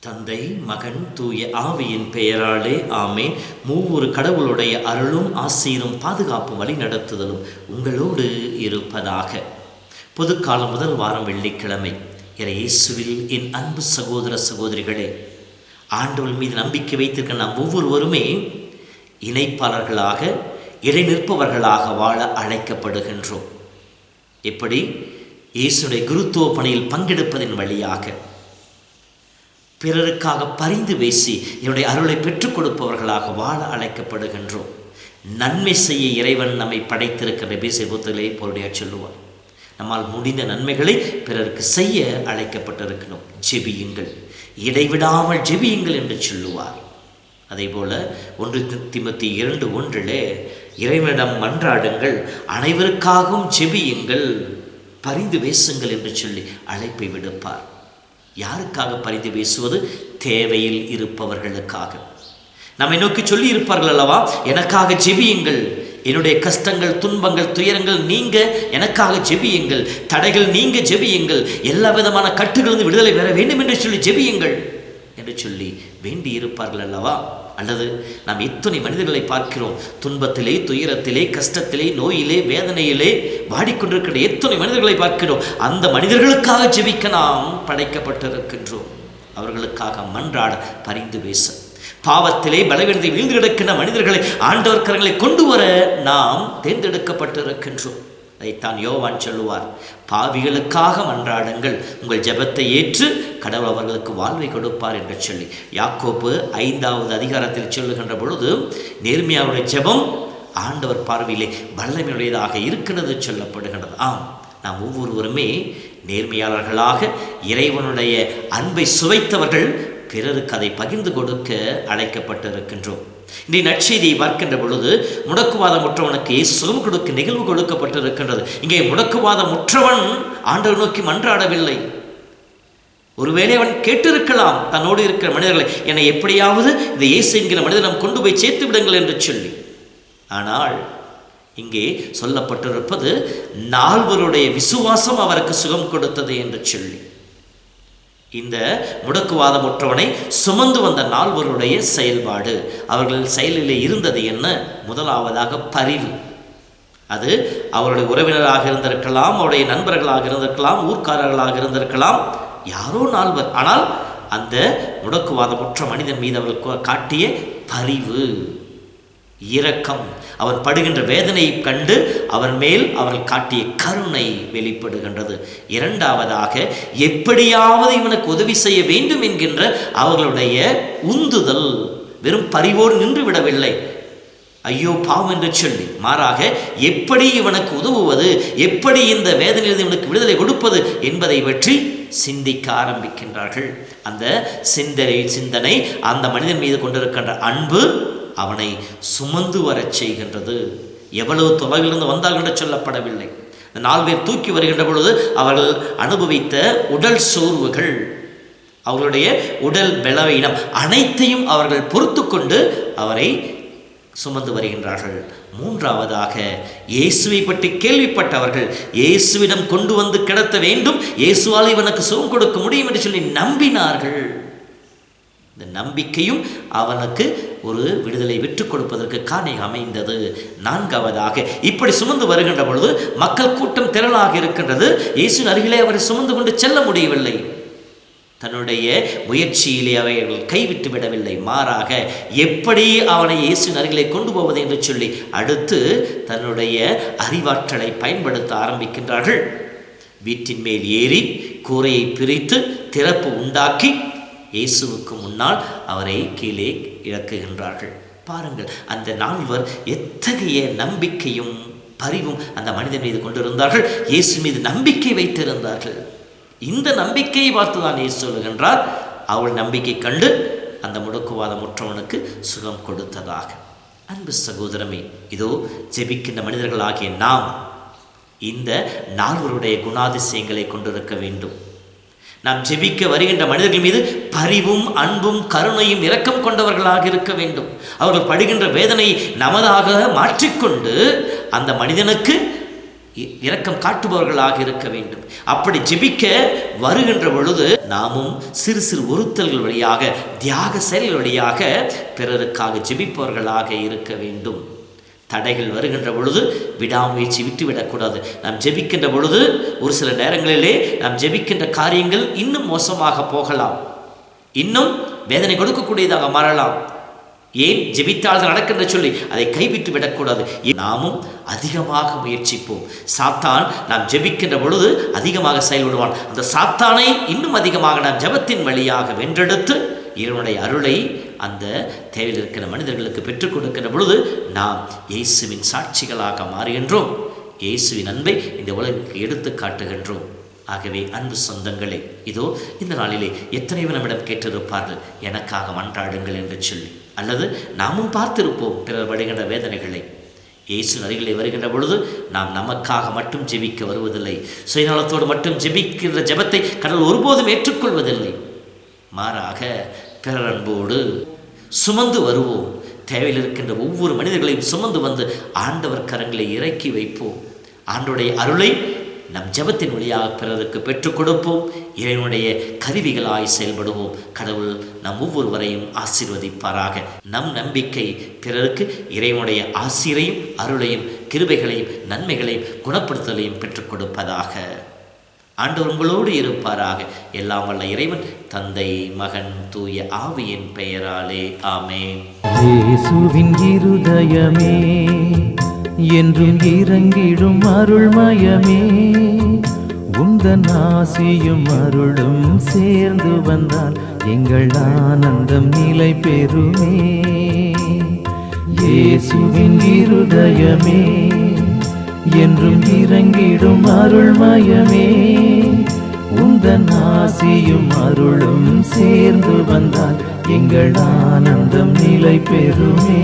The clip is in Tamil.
தந்தை, மகன், தூய ஆவியின் பெயராலே ஆமேன். மூவொரு கடவுளுடைய அருளும் ஆசீரும் பாதுகாப்பும் வழி நடத்துதலும் உங்களோடு இருப்பதாக. பொதுக்காலம் முதல் வாரம் வெள்ளிக்கிழமை. இயேசுவில் என் அன்பு சகோதர சகோதரிகளே, ஆண்டவர் மீது நம்பிக்கை வைத்திருக்க நாம் ஒவ்வொருவருமே இணைப்பாளர்களாக, இடைநிற்பவர்களாக வாழ அழைக்கப்படுகின்றோம். எப்படி? இயேசுடைய குருத்துவ பணியில் பங்கெடுப்பதன் வழியாக பிறருக்காக பரிந்து பேசி என்னுடைய அருளை பெற்றுக் கொடுப்பவர்களாக வாழ அழைக்கப்படுகின்றோம். நன்மை செய்ய இறைவன் நம்மை படைத்திருக்கின்ற பேசுபத்திலே பொருளையா சொல்லுவார். நம்மால் முடிந்த நன்மைகளை பிறருக்கு செய்ய அழைக்கப்பட்டிருக்கணும். ஜெபியுங்கள், இடைவிடாமல் ஜெபியுங்கள் என்று சொல்லுவார். அதே போல 1 தீமோத்தேயு 2:1 இறைவனிடம் மன்றாடுங்கள், அனைவருக்காகவும் ஜெபியுங்கள், பரிந்து பேசுங்கள் என்று சொல்லி அழைப்பை விடுப்பார். யாருக்காக பரிந்து பேசுவது? தேவையில் இருப்பவர்களுக்காக. நம்மை நோக்கி சொல்லி இருப்பார்கள் அல்லவா, எனக்காக ஜெபியுங்கள், என்னுடைய கஷ்டங்கள், துன்பங்கள், துயரங்கள் நீங்க எனக்காக ஜெபியுங்கள், தடைகள் நீங்க ஜெபியுங்கள், எல்லா விதமான கட்டுகளிலிருந்து விடுதலை பெற வேண்டும் என்று சொல்லி ஜெபியுங்கள் என்று சொல்லி வேண்டி இருப்பார்கள் அல்லவா. அல்லது நாம் எத்தனை மனிதர்களை பார்க்கிறோம், துன்பத்திலே, துயரத்திலே, கஷ்டத்திலே, நோயிலே, வேதனையிலே வாடிக்கொண்டிருக்கிற எத்தனை மனிதர்களை பார்க்கிறோம். அந்த மனிதர்களுக்காக ஜெபிக்க நாம் படைக்கப்பட்டிருக்கின்றோம். அவர்களுக்காக மன்றாட, பரிந்து பேச, பாவத்திலே பலவீனத்தை வீழ்ந்து கிடக்கின்ற மனிதர்களை ஆண்டவர் கரங்களை கொண்டு வர நாம் தேர்ந்தெடுக்கப்பட்டிருக்கின்றோம். அதைத்தான் யோவான் சொல்லுவார், பாவிகளுக்காக மன்றாடுங்கள், உங்கள் ஜெபத்தை ஏற்று கடவுள் அவர்களுக்கு வாழ்வை கொடுப்பார் என்று சொல்லி. யாக்கோபு 5வது அதிகாரத்தில் சொல்லுகின்ற பொழுது, நேர்மையாவுடைய ஜெபம் ஆண்டவர் பார்வையிலே வல்லமையுடையதாக இருக்கிறது சொல்லப்படுகிறது. நாம் ஒவ்வொருவருமே நேர்மையாளர்களாக, இறைவனுடைய அன்பை சுவைத்தவர்கள், பிறருக்கு அதை பகிர்ந்து கொடுக்க அழைக்கப்பட்டிருக்கின்றோம். இந்த நற்செய்தியை பார்க்கின்ற பொழுது, முடக்குவாதமுற்றவனுக்கு சுகம் கொடுக்க நிகழ்வு கொடுக்கப்பட்டிருக்கின்றது. இங்கே முடக்குவாதமுற்றவன் ஆண்டவர் நோக்கி மன்றாடவில்லை. ஒருவேளை அவன் கேட்டிருக்கலாம், தன்னோடு இருக்கிற மனிதர்களை என்னை எப்படியாவது இந்த இயேசு என்கிற மனிதனம் கொண்டு போய் சேர்த்து விடுங்கள் என்று சொல்லி. ஆனால் இங்கே சொல்லப்பட்டிருப்பது, 4 விசுவாசம் அவருக்கு சுகம் கொடுத்தது என்று சொல்லி. இந்த முடக்குவாதமுற்றவனை சுமந்து வந்த 4 செயல்பாடு, அவர்கள் செயலில் இருந்தது என்ன? முதலாவதாக பரிவு. அது அவருடைய உறவினராக இருந்திருக்கலாம், அவருடைய நண்பர்களாக இருந்திருக்கலாம், ஊர்க்காரர்களாக இருந்திருக்கலாம், யாரோ 4. ஆனால் அந்த முடக்குவாதமுற்ற மனிதன் மீது அவர்கள் காட்டிய பரிவு, இரக்கம், அவன் படுகின்ற வேதனையை கண்டு அவன் மேல் அவர்கள் காட்டிய கருணை வெளிப்படுகின்றது. 2வதாக, எப்படியாவது இவனுக்கு உதவி செய்ய வேண்டும் என்கின்ற அவர்களுடைய உந்துதல். வெறும் பரிவோடு நின்று விடவில்லை, ஐயோ பாவம் என்று சொல்லி, மாறாக எப்படி இவனுக்கு உதவுவது, எப்படி இந்த வேதனையிலிருந்து இவனுக்கு விடுதலை கொடுப்பது என்பதை பற்றி சிந்திக்க ஆரம்பிக்கின்றார்கள். அந்த சிந்தனை அந்த மனிதன் மீது கொண்டிருக்கின்ற அன்பு அவனை சுமந்து வரச் செய்கின்றது. எவ்வளவு தொலைவிலிருந்து வந்தார்கள் என்று சொல்லப்படவில்லை. 4 பேர் தூக்கி வருகின்ற பொழுது அவர்கள் அனுபவித்த உடல் சோர்வுகள், அவர்களுடைய உடல் பலவீனம் அனைத்தையும் அவர்கள் பொறுத்து கொண்டு அவரை சுமந்து வருகின்றார்கள். 3வதாக, இயேசுவை பற்றி கேள்விப்பட்டவர்கள் இயேசுவிடம் கொண்டு வந்து கிடத்த வேண்டும், இயேசுவால் இவனுக்கு சுகம் கொடுக்க முடியும் என்று சொல்லி நம்பினார்கள். இந்த நம்பிக்கையும் அவனுக்கு ஒரு விடுதலை விற்றுக் கொடுப்பதற்கு காரணம் அமைந்தது. 4வதாக, இப்படி சுமந்து வருகின்ற பொழுது மக்கள் கூட்டம் திரளாக இருக்கின்றது. இயேசுவின் அருகிலே அவரை சுமந்து கொண்டு செல்ல முடியவில்லை. தன்னுடைய முயற்சியிலே அவர்கள் கைவிட்டு விடவில்லை, மாறாக எப்படி அவனை இயேசுவின் அருகிலே கொண்டு போவது என்று சொல்லி அடுத்து தன்னுடைய அறிவாற்றலை பயன்படுத்த ஆரம்பிக்கின்றார்கள். வீட்டின் மேல் ஏறி கூரையை பிரித்து திறப்பு உண்டாக்கி இயேசுவுக்கு முன்னால் அவரை கீழே இறக்குகின்றார்கள். பாருங்கள், அந்த 4 எத்தகைய நம்பிக்கையும் பரிவும் அந்த மனிதன் மீது கொண்டிருந்தார்கள். இயேசு மீது நம்பிக்கை வைத்திருந்தார்கள். இந்த நம்பிக்கையை பார்த்துதான் இயேசு சொல்லுகின்றார், அவள் நம்பிக்கை கண்டு அந்த முடக்குவாதமுற்றவனுக்கு சுகம் கொடுத்ததாக. அன்பு சகோதரமே, இதோ ஜெபிக்கின்ற மனிதர்களாகிய நாம் இந்த நால்வருடைய குணாதிசயங்களை கொண்டிருக்க வேண்டும். நாம் ஜெபிக்க வருகின்ற மனிதர்கள் மீது பரிவும் அன்பும் கருணையும் இரக்கம் கொண்டவர்களாக இருக்க வேண்டும். அவர்கள் படுகின்ற வேதனையை நமதாக மாற்றிக்கொண்டு அந்த மனிதனுக்கு இரக்கம் காட்டுபவர்களாக இருக்க வேண்டும். அப்படி ஜெபிக்க வருகின்ற பொழுது நாமும் சிறு சிறு ஒருத்தல்கள் வழியாக, தியாக செயல்கள் வழியாக பிறருக்காக ஜெபிப்பவர்களாக இருக்க வேண்டும். தடைகள் வருகின்ற பொழுது விடாமுயற்சி விட்டுவிடக்கூடாது. நாம் ஜெபிக்கின்ற பொழுது ஒரு சில நேரங்களிலே நாம் ஜெபிக்கின்ற காரியங்கள் இன்னும் மோசமாக போகலாம், இன்னும் வேதனை கொடுக்கக்கூடியதாக மாறலாம். ஏன் ஜெபித்தால் நடக்கின்ற சொல்லி அதை கைவிட்டு விடக்கூடாது. நாமும் அதிகமாக முயற்சிப்போம். சாத்தான் நாம் ஜெபிக்கின்ற பொழுது அதிகமாக செயல்படுவான். அந்த சாத்தானை இன்னும் அதிகமாக நாம் ஜெபத்தின் வழியாக வென்றெடுத்து இறைவனுடைய அருளை அந்த தேவையில் இருக்கிற மனிதர்களுக்கு பெற்றுக் கொடுக்கின்ற பொழுது நாம் இயேசுவின் சாட்சிகளாக மாறுகின்றோம். இயேசுவின் அன்பை இந்த உலகிற்கு எடுத்து காட்டுகின்றோம். ஆகவே அன்பு சொந்தங்களே, இதோ இந்த நாளிலே எத்தனையோ நம்மிடம் கேட்டிருப்பார்கள், எனக்காக மன்றாடுங்கள் என்று சொல்லி. அல்லது நாமும் பார்த்திருப்போம் பிறர் படுகின்ற வேதனைகளை. இயேசு அருகிலே வருகின்ற பொழுது நாம் நமக்காக மட்டும் ஜெபிக்க வருவதில்லை. சுயநலத்தோடு மட்டும் ஜெபிக்கின்ற ஜெபத்தை கடவுள் ஒருபோதும் ஏற்றுக்கொள்வதில்லை. மாறாக பிறர் அன்போடு சுமந்து வருவோம். தேவையில் இருக்கின்ற ஒவ்வொரு மனிதர்களையும் சுமந்து வந்து ஆண்டவர் கரங்களை இறக்கி வைப்போம். ஆண்டவருடைய அருளை நம் ஜெபத்தின் வழியாக பிறருக்கு பெற்றுக் கொடுப்போம். இறைவனுடைய கருவிகளாய் செயல்படுவோம். கடவுள் நம் ஒவ்வொருவரையும் ஆசீர்வதிப்பாராக. நம் நம்பிக்கை பிறருக்கு இறைவனுடைய ஆசீரையும் அருளையும் கிருபைகளையும் நன்மைகளையும் குணப்படுத்தலையும் பெற்றுக் கொடுப்பதாக. ஆண்டவர் உங்களோடு இருப்பாராக. எல்லாம் வல்ல இறைவன் தந்தை, மகன், தூய ஆவியின் பெயராலே ஆமென். இயேசுவின் இருதயமே என்றும் இறங்கிடும் அருள்மயமே, உந்தன் ஆசியும் அருளும் சேர்ந்து வந்தால் எங்கள் ஆனந்தம் நிலை பெறுமே. இயேசுவின் இருதயமே என்றும் இறங்கிடும் அருள்மயமே, உந்தன் ஆசியும் அருளும் சேர்ந்து வந்தால் எங்கள் ஆனந்தம் நிலை பெறுமே.